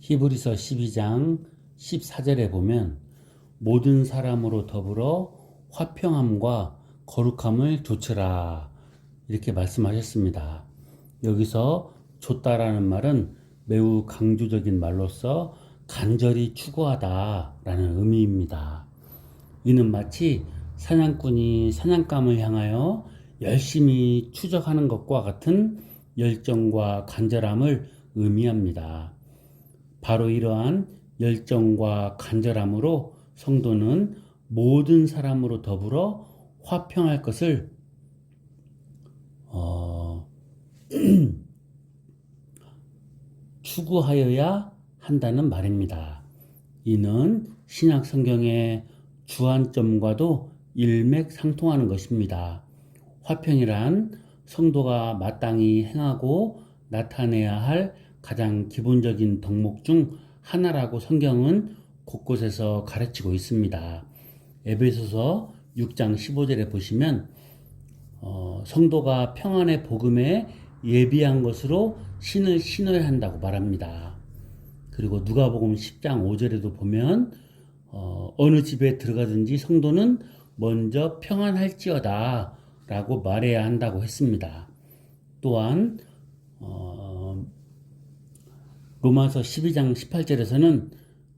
히브리서 12장 14절에 보면 모든 사람으로 더불어 화평함과 거룩함을 조치라 이렇게 말씀하셨습니다. 여기서 줬다라는 말은 매우 강조적인 말로서 간절히 추구하다라는 의미입니다. 이는 마치 사냥꾼이 사냥감을 향하여 열심히 추적하는 것과 같은 열정과 간절함을 의미합니다. 바로 이러한 열정과 간절함으로 성도는 모든 사람으로 더불어 화평할 것을 추구하여야 한다는 말입니다. 이는 신약 성경의 주안점과도 일맥상통하는 것입니다. 화평이란 성도가 마땅히 행하고 나타내야 할 가장 기본적인 덕목 중 하나라고 성경은 곳곳에서 가르치고 있습니다. 에베소서 6장 15절에 보시면 성도가 평안의 복음에 예비한 것으로 신을 신어야 한다고 말합니다. 그리고 누가복음 10장 5절에도 보면 어느 집에 들어가든지 성도는 먼저 평안할지어다 라고 말해야 한다고 했습니다. 또한 로마서 12장 18절에서는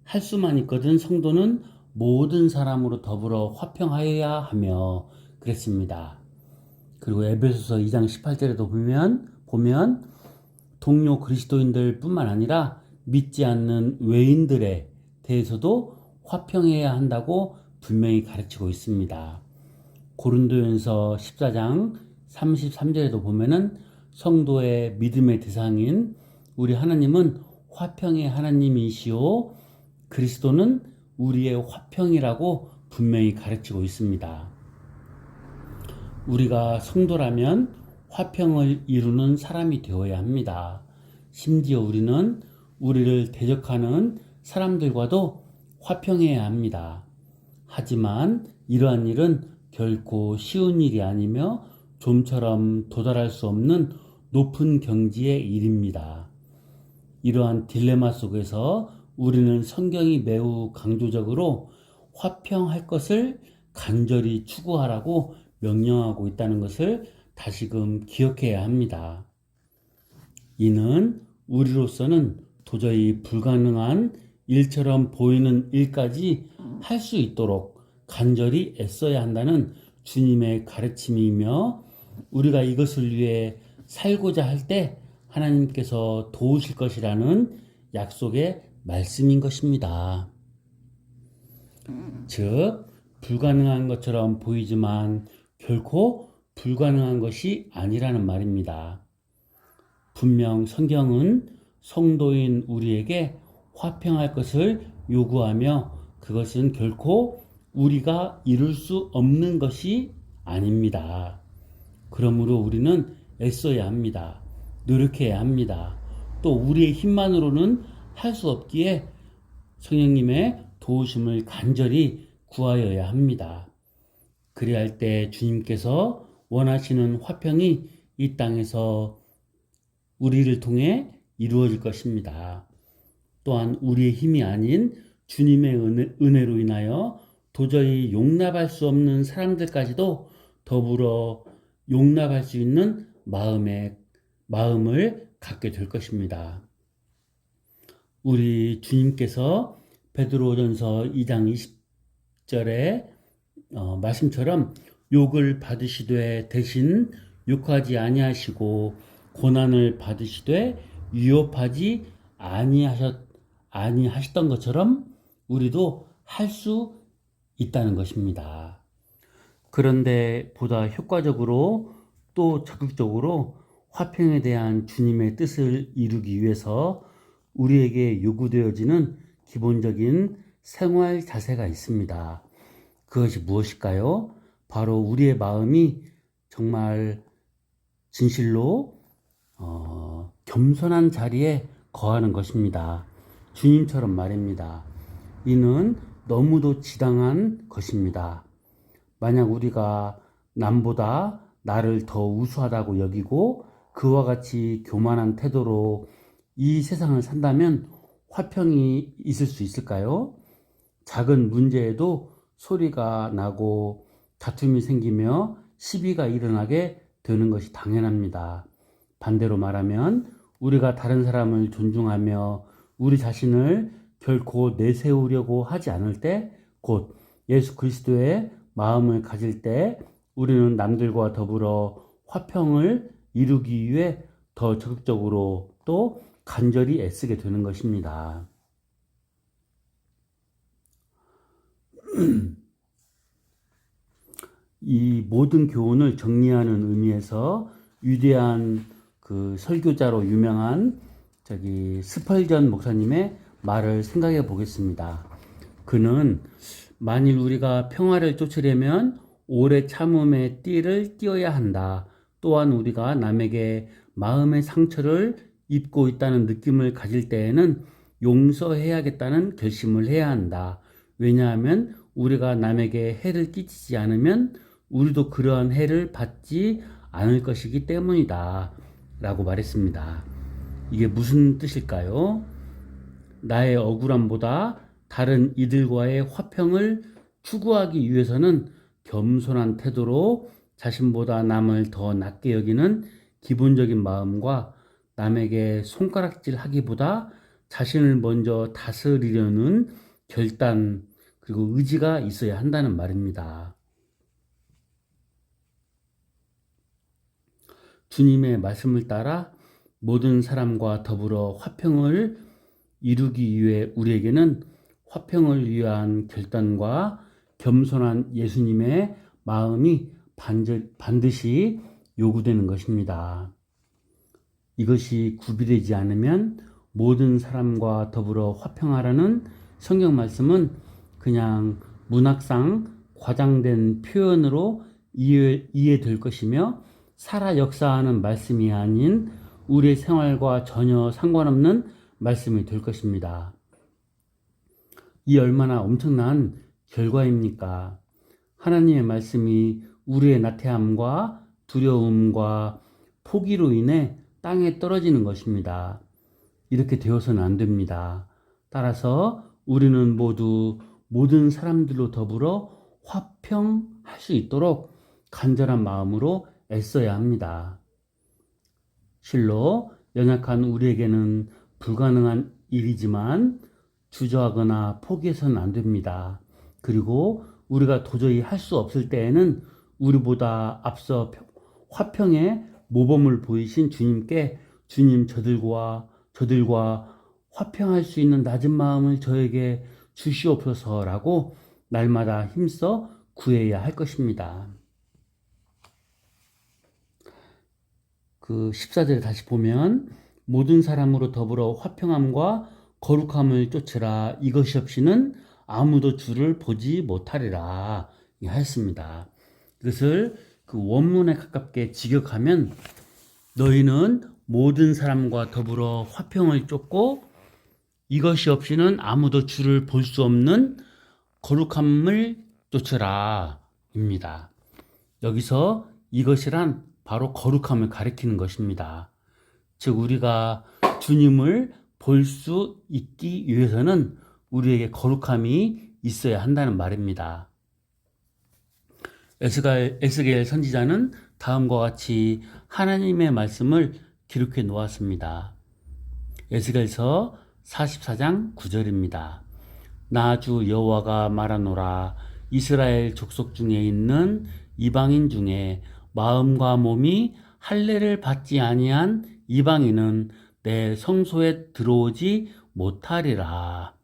할 수만 있거든 성도는 모든 사람으로 더불어 화평하여야 하며 그랬습니다. 그리고 에베소서 2장 18절에도 보면 동료 그리스도인들 뿐만 아니라 믿지 않는 외인들에 대해서도 화평해야 한다고 분명히 가르치고 있습니다. 고린도전서 14장 33절에도 보면은 성도의 믿음의 대상인 우리 하나님은 화평의 하나님이시오 그리스도는 우리의 화평이라고 분명히 가르치고 있습니다. 우리가 성도라면 화평을 이루는 사람이 되어야 합니다. 심지어 우리는 우리를 대적하는 사람들과도 화평해야 합니다. 하지만 이러한 일은 결코 쉬운 일이 아니며 좀처럼 도달할 수 없는 높은 경지의 일입니다. 이러한 딜레마 속에서 우리는 성경이 매우 강조적으로 화평할 것을 간절히 추구하라고 명령하고 있다는 것을 다시금 기억해야 합니다. 이는 우리로서는 도저히 불가능한 일처럼 보이는 일까지 할 수 있도록 간절히 애써야 한다는 주님의 가르침이며 우리가 이것을 위해 살고자 할 때 하나님께서 도우실 것이라는 약속의 말씀인 것입니다. 즉, 불가능한 것처럼 보이지만 결코 불가능한 것이 아니라는 말입니다. 분명 성경은 성도인 우리에게 화평할 것을 요구하며 그것은 결코 우리가 이룰 수 없는 것이 아닙니다. 그러므로 우리는 애써야 합니다. 노력해야 합니다. 또 우리의 힘만으로는 할 수 없기에 성령님의 도우심을 간절히 구하여야 합니다. 그래야 할 때 주님께서 원하시는 화평이 이 땅에서 우리를 통해 이루어질 것입니다. 또한 우리의 힘이 아닌 주님의 은혜로 인하여 도저히 용납할 수 없는 사람들까지도 더불어 용납할 수 있는 마음을 갖게 될 것입니다. 우리 주님께서 베드로전서 2장 20절에 말씀처럼 욕을 받으시되 대신 욕하지 아니하시고 고난을 받으시되 위협하지 아니하셨던 것처럼 우리도 할 수 있다는 것입니다. 그런데 보다 효과적으로 또 적극적으로 화평에 대한 주님의 뜻을 이루기 위해서 우리에게 요구되어지는 기본적인 생활 자세가 있습니다. 그것이 무엇일까요? 바로 우리의 마음이 정말 진실로 겸손한 자리에 거하는 것입니다. 주님처럼 말입니다. 이는 너무도 지당한 것입니다. 만약 우리가 남보다 나를 더 우수하다고 여기고 그와 같이 교만한 태도로 이 세상을 산다면 화평이 있을 수 있을까요? 작은 문제에도 소리가 나고 다툼이 생기며 시비가 일어나게 되는 것이 당연합니다. 반대로 말하면 우리가 다른 사람을 존중하며 우리 자신을 결코 내세우려고 하지 않을 때, 곧 예수 그리스도의 마음을 가질 때 우리는 남들과 더불어 화평을 이루기 위해 더 적극적으로 또 간절히 애쓰게 되는 것입니다. 이 모든 교훈을 정리하는 의미에서 위대한 그 설교자로 유명한 스펄전 목사님의 말을 생각해 보겠습니다. 그는 만일 우리가 평화를 쫓으려면 오래 참음의 띠를 띄어야 한다. 또한 우리가 남에게 마음의 상처를 입고 있다는 느낌을 가질 때에는 용서해야겠다는 결심을 해야 한다. 왜냐하면 우리가 남에게 해를 끼치지 않으면 우리도 그러한 해를 받지 않을 것이기 때문이다. 라고 말했습니다. 이게 무슨 뜻일까요? 나의 억울함보다 다른 이들과의 화평을 추구하기 위해서는 겸손한 태도로 자신보다 남을 더 낮게 여기는 기본적인 마음과 남에게 손가락질 하기보다 자신을 먼저 다스리려는 결단 그리고 의지가 있어야 한다는 말입니다. 주님의 말씀을 따라 모든 사람과 더불어 화평을 이루기 위해 우리에게는 화평을 위한 결단과 겸손한 예수님의 마음이 반드시 요구되는 것입니다. 이것이 구비되지 않으면 모든 사람과 더불어 화평하라는 성경 말씀은 그냥 문학상 과장된 표현으로 이해될 것이며 살아 역사하는 말씀이 아닌 우리의 생활과 전혀 상관없는 말씀이 될 것입니다. 이 얼마나 엄청난 결과입니까? 하나님의 말씀이 우리의 나태함과 두려움과 포기로 인해 땅에 떨어지는 것입니다. 이렇게 되어서는 안 됩니다. 따라서 우리는 모두 모든 사람들로 더불어 화평할 수 있도록 간절한 마음으로 애써야 합니다. 실로 연약한 우리에게는 불가능한 일이지만 주저하거나 포기해서는 안 됩니다. 그리고 우리가 도저히 할 수 없을 때에는 우리보다 앞서 화평의 모범을 보이신 주님께 주님 저들과 화평할 수 있는 낮은 마음을 저에게 주시옵소서라고 날마다 힘써 구해야 할 것입니다. 그 14절에 다시 보면 모든 사람으로 더불어 화평함과 거룩함을 쫓으라. 이것이 없이는 아무도 주를 보지 못하리라 하였습니다. 이것을 그 원문에 가깝게 직역하면 너희는 모든 사람과 더불어 화평을 쫓고 이것이 없이는 아무도 주를 볼 수 없는 거룩함을 쫓으라 입니다. 여기서 이것이란 바로 거룩함을 가리키는 것입니다. 즉 우리가 주님을 볼 수 있기 위해서는 우리에게 거룩함이 있어야 한다는 말입니다. 에스겔 선지자는 다음과 같이 하나님의 말씀을 기록해 놓았습니다. 에스겔서 44장 9절입니다. 나 주 여호와가 말하노라. 이스라엘 족속 중에 있는 이방인 중에 마음과 몸이 할례를 받지 아니한 이방인은 내 성소에 들어오지 못하리라.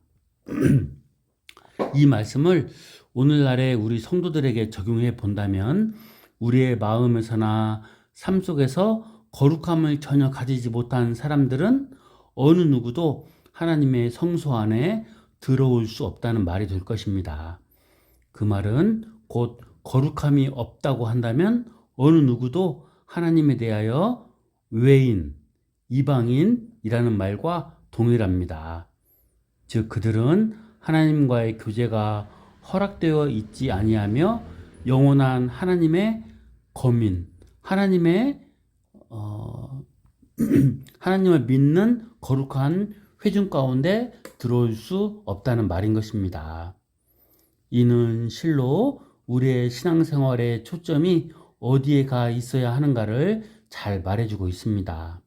이 말씀을 오늘날의 우리 성도들에게 적용해 본다면 우리의 마음에서나 삶 속에서 거룩함을 전혀 가지지 못한 사람들은 어느 누구도 하나님의 성소 안에 들어올 수 없다는 말이 될 것입니다. 그 말은 곧 거룩함이 없다고 한다면 어느 누구도 하나님에 대하여 외인, 이방인이라는 말과 동일합니다. 즉 그들은 하나님과의 교제가 허락되어 있지 아니하며 영원한 하나님의 거민, 하나님을 믿는 거룩한 회중 가운데 들어올 수 없다는 말인 것입니다. 이는 실로 우리의 신앙생활의 초점이 어디에 가 있어야 하는가를 잘 말해주고 있습니다.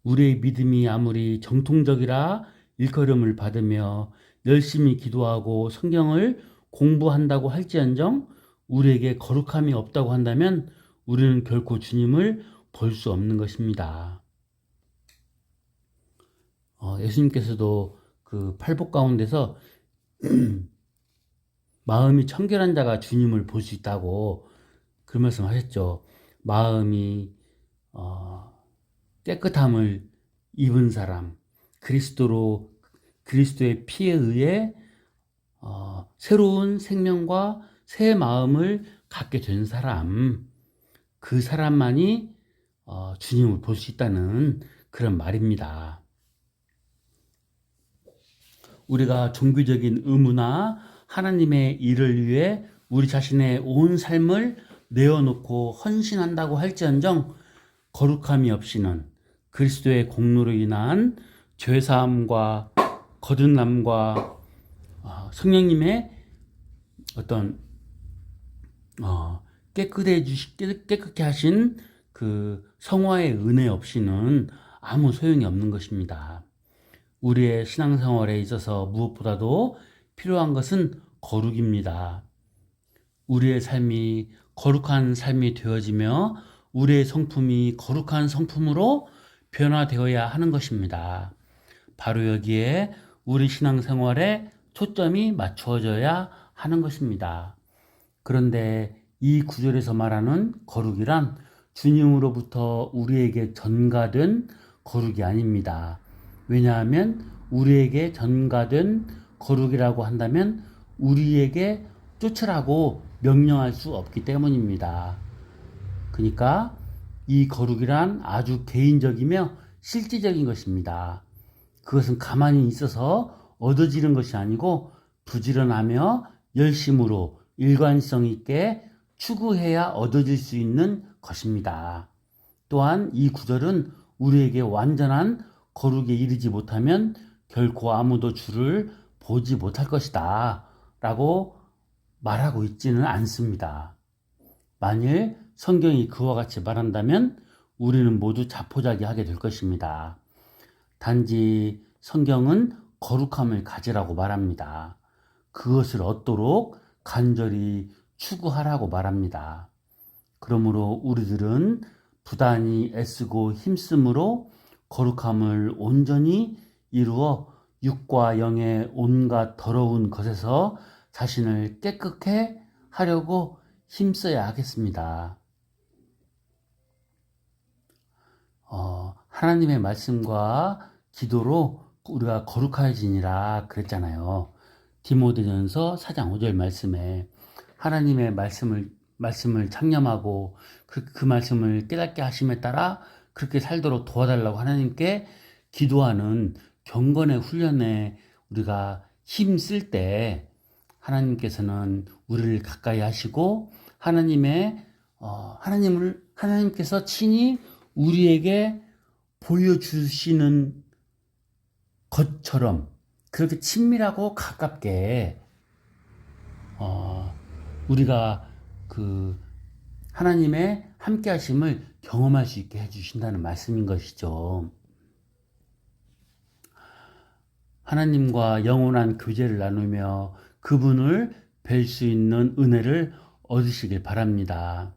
우리의 믿음이 아무리 정통적이라 일컬음을 받으며 열심히 기도하고 성경을 공부한다고 할지언정 우리에게 거룩함이 없다고 한다면 우리는 결코 주님을 볼 수 없는 것입니다. 예수님께서도 그 팔복 가운데서 마음이 청결한 자가 주님을 볼 수 있다고 그 말씀하셨죠. 마음이 깨끗함을 입은 사람, 그리스도의 피에 의해 새로운 생명과 새 마음을 갖게 된 사람, 그 사람만이 주님을 볼 수 있다는 그런 말입니다. 우리가 종교적인 의무나 하나님의 일을 위해 우리 자신의 온 삶을 내어놓고 헌신한다고 할지언정 거룩함이 없이는 그리스도의 공로로 인한 죄사함과 거듭남과 성령님의 어떤 깨끗하게 하신 그 성화의 은혜 없이는 아무 소용이 없는 것입니다. 우리의 신앙생활에 있어서 무엇보다도 필요한 것은 거룩입니다. 우리의 삶이 거룩한 삶이 되어지며 우리의 성품이 거룩한 성품으로 변화되어야 하는 것입니다. 바로 여기에 우리 신앙생활에 초점이 맞추어져야 하는 것입니다. 그런데 이 구절에서 말하는 거룩이란 주님으로부터 우리에게 전가된 거룩이 아닙니다. 왜냐하면 우리에게 전가된 거룩이라고 한다면 우리에게 쫓으라고 명령할 수 없기 때문입니다. 그러니까 이 거룩이란 아주 개인적이며 실질적인 것입니다. 그것은 가만히 있어서 얻어지는 것이 아니고 부지런하며 열심으로 일관성 있게 추구해야 얻어질 수 있는 것입니다. 또한 이 구절은 우리에게 완전한 거룩에 이르지 못하면 결코 아무도 주를 보지 못할 것이다 라고 말하고 있지는 않습니다. 만일 성경이 그와 같이 말한다면 우리는 모두 자포자기하게 될 것입니다. 단지 성경은 거룩함을 가지라고 말합니다. 그것을 얻도록 간절히 추구하라고 말합니다. 그러므로 우리들은 부단히 애쓰고 힘쓰므로 거룩함을 온전히 이루어 육과 영의 온갖 더러운 것에서 자신을 깨끗게 하려고 힘써야 하겠습니다. 하나님의 말씀과 기도로 우리가 거룩해지니라 그랬잖아요. 디모데전서 4장 5절 말씀에 하나님의 말씀을 창념하고 그 말씀을 깨닫게 하심에 따라 그렇게 살도록 도와달라고 하나님께 기도하는 경건의 훈련에 우리가 힘쓸 때 하나님께서는 우리를 가까이 하시고 하나님께서 친히 우리에게 보여주시는 것처럼 그렇게 친밀하고 가깝게 우리가 그 하나님의 함께 하심을 경험할 수 있게 해주신다는 말씀인 것이죠. 하나님과 영원한 교제를 나누며 그분을 뵐 수 있는 은혜를 얻으시길 바랍니다.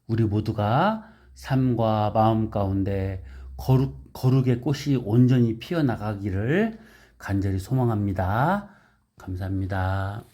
우리 모두가 삶과 마음 가운데 거룩의 꽃이 온전히 피어나가기를 간절히 소망합니다. 감사합니다.